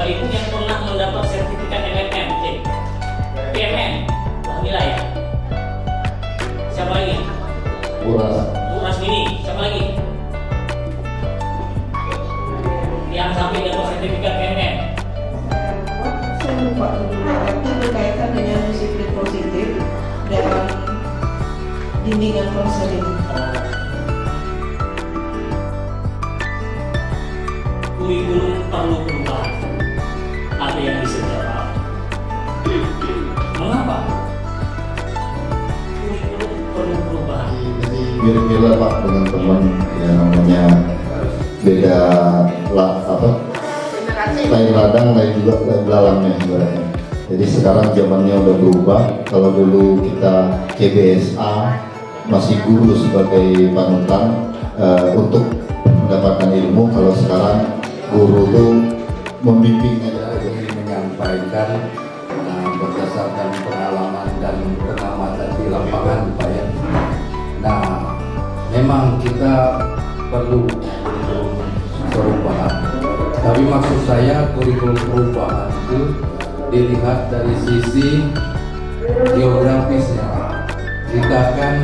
Bapak Ibu yang pernah mendapat sertifikat MMM, PMM, alhamdulillah ya. Siapa lagi? Bu Rasmini, siapa lagi? Yang sampai dapat sertifikat PMM. Saya lupa itu berkaitan dengan disiplin positif dalam bimbingan konseling. Kurikulum perlu perubahan. Ada yang bisa jawab. Mengapa? Kurikulum perlu perubahan. Mirip-mirip Pak dengan teman yang namanya beda lain ladang, lain juga lain belalangnya ibaratnya. Jadi sekarang zamannya udah berubah. Kalau dulu kita CBSA masih guru sebagai panutan untuk mendapatkan ilmu, kalau sekarang guru itu membimbing aja. Jadi menyampaikan berdasarkan pengalaman dan pengamatan di lapangan Pak ya. Nah, memang kita perlu kurikulum perubahan. Tapi maksud saya kurikulum perubahan itu dilihat dari sisi geografisnya. Kita kan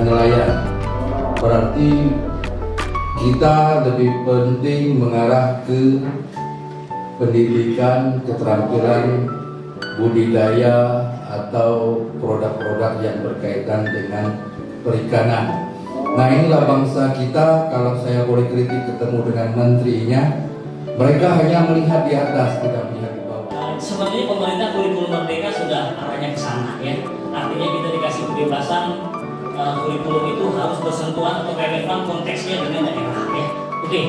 nelayan, berarti kita lebih penting mengarah ke pendidikan, keterampilan budidaya atau produk-produk yang berkaitan dengan perikanan. Nah, inilah bangsa kita, kalau saya boleh kritik ketemu dengan menterinya, mereka hanya melihat di atas, tidak melihat di bawah. Sepertinya pemerintah kurikulum merdeka sudah arahnya ke sana ya. Artinya kita dikasih kebebasan, kurikulum itu harus bersentuhan atau relevan konteksnya dengan daerah ya. Oke,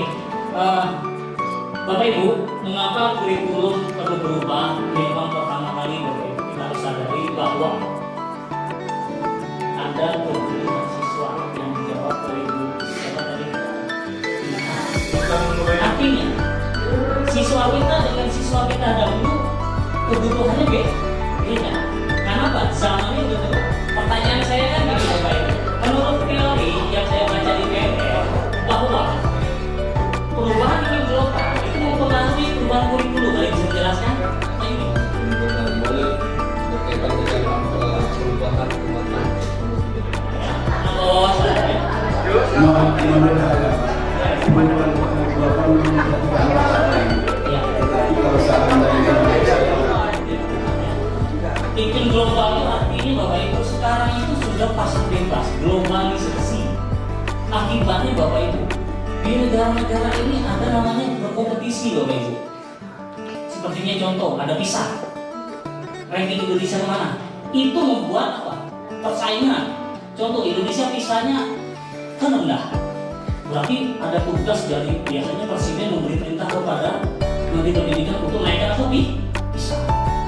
Bapak Ibu, mengapa kurikulum perlu berubah? Memang pertama kali Bapak Ibu kita harus sadari bahwa ada kebutuhan siswa yang dijawab oleh Ibu siapa tadi? Artinya siswa kita dengan siswa kita dahulu kebutuhannya beda. Kenapa? Zamannya udah berubah. Pertanyaan saya kan begini Bapak Ibu. Menurut teori yang saya baca di PNR bahwa perubahan ini global itu mempengaruhi perubahan kurikulum. Ada yang bisa dijelaskan? Boleh berkaitan dengan perubahan kemasan. Oh, saya. Iklim global itu artinya Bapak Ibu sekarang itu sudah pasar bebas, globalisasi. Akibatnya Bapak Ibu di negara-negara ini ada namanya berkompetisi Bapak Ibu. Sepertinya contoh ada PISA, ranking Indonesia kemana? Itu membuat apa? Persaingan. Contoh Indonesia PISA-nya kan rendah. Berarti ada tugas dari biasanya presiden memberi perintah kepada Menteri Pendidikan untuk naikkan atau PISA.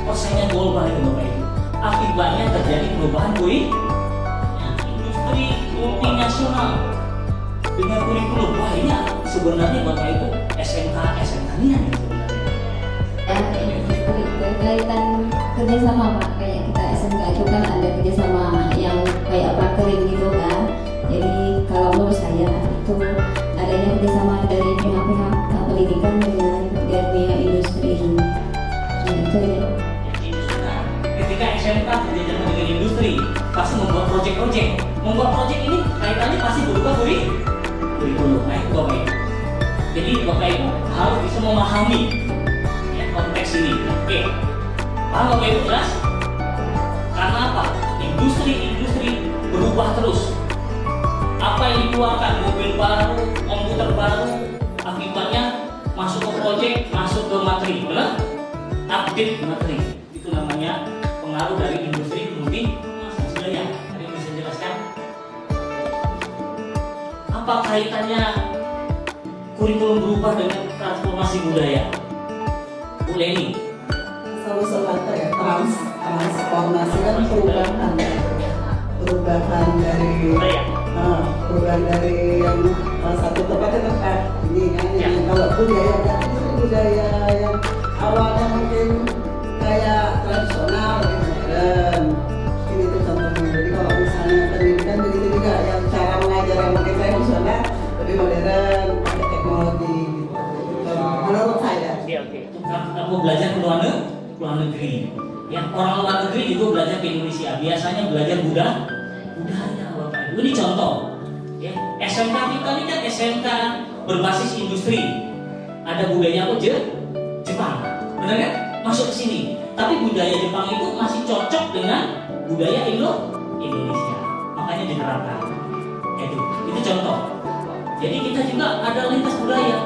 Persaingan global itu Bapak Ibu. Akibatnya terjadi perubahan industri multinasional dengan kurikulum. Wah, ini sebenarnya Bapak Ibu SMK ini sebenarnya. Berkaitan kerjasama Pak, kayak kita SMK itu kan ada kerjasama yang kayak prakerin gitu kan. Jadi kalau menurut saya itu adanya kerjasama dari pihak-pihak pendidikan dengan dunia industri. Nah, itu ya. Ketika SMK kerjasama dengan industri pasti membuat proyek-proyek. Membuat proyek ini kaitannya pasti berupa kurikulum. Nah, itu Bapak Ibu. Jadi Bapak Ibu harus bisa memahami ya, konteks ini. Oke, paham Bapak Ibu jelas? Karena apa? Industri berubah terus. Apa yang dikeluarkan, mobil baru, komputer baru, akibatnya masuk ke proyek, masuk ke materi, benar? Update materi. Itu namanya pengaruh dari industri multinasional. Ada yang bisa jelaskan? Apa kaitannya kurikulum berubah dengan transformasi budaya? Bu Leni. Selalu semata ya, transformasi kan perubahan dari perubahan dari yang satu tempat ke tempat ini kan ya. Kalau budaya budaya yang awalnya mungkin kayak tradisional dan ini tuh contohnya. Jadi kalau misalnya pendidikan begitu juga yang cara mengajar yang mungkin tradisional lebih modern pakai teknologi gitu. Menurut saya mau belajar ke luar negeri. Ya, orang luar negeri juga belajar ke Indonesia. Biasanya belajar budaya Bapak Ibu. Ini contoh. Ya, SMK kita ini kan SMK berbasis industri. Ada budaya apa? Jepang. Benar kan? Masuk ke sini. Tapi budaya Jepang itu masih cocok dengan budaya Indonesia. Makanya diterapkan. Itu contoh. Jadi kita juga ada lintas budaya.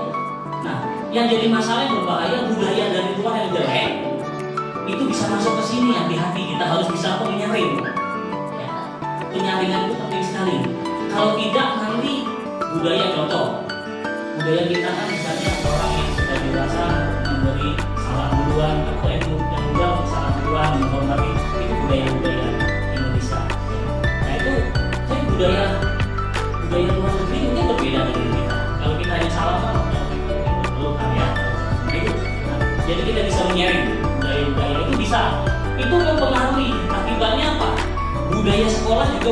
Nah, yang jadi masalah yang berbahaya, budaya dari luar yang jelek itu bisa masuk ke sini. Hati-hati, kita harus bisa menyaring. Ya, penyaringan itu penting sekali. Kalau tidak nanti budaya contoh. Budaya kita kan misalnya orang yang sudah dewasa memberi salam duluan atau yang muda salam duluan menghormati, itu budaya Indonesia. Nah itu saya budaya luar negeri mungkin berbeda dengan kita. Kalau kita hanya salam belum ya. Itu. Nah, jadi kita bisa menyaring budaya itu bisa. Itu mempengaruhi. Akibatnya apa? Budaya sekolah juga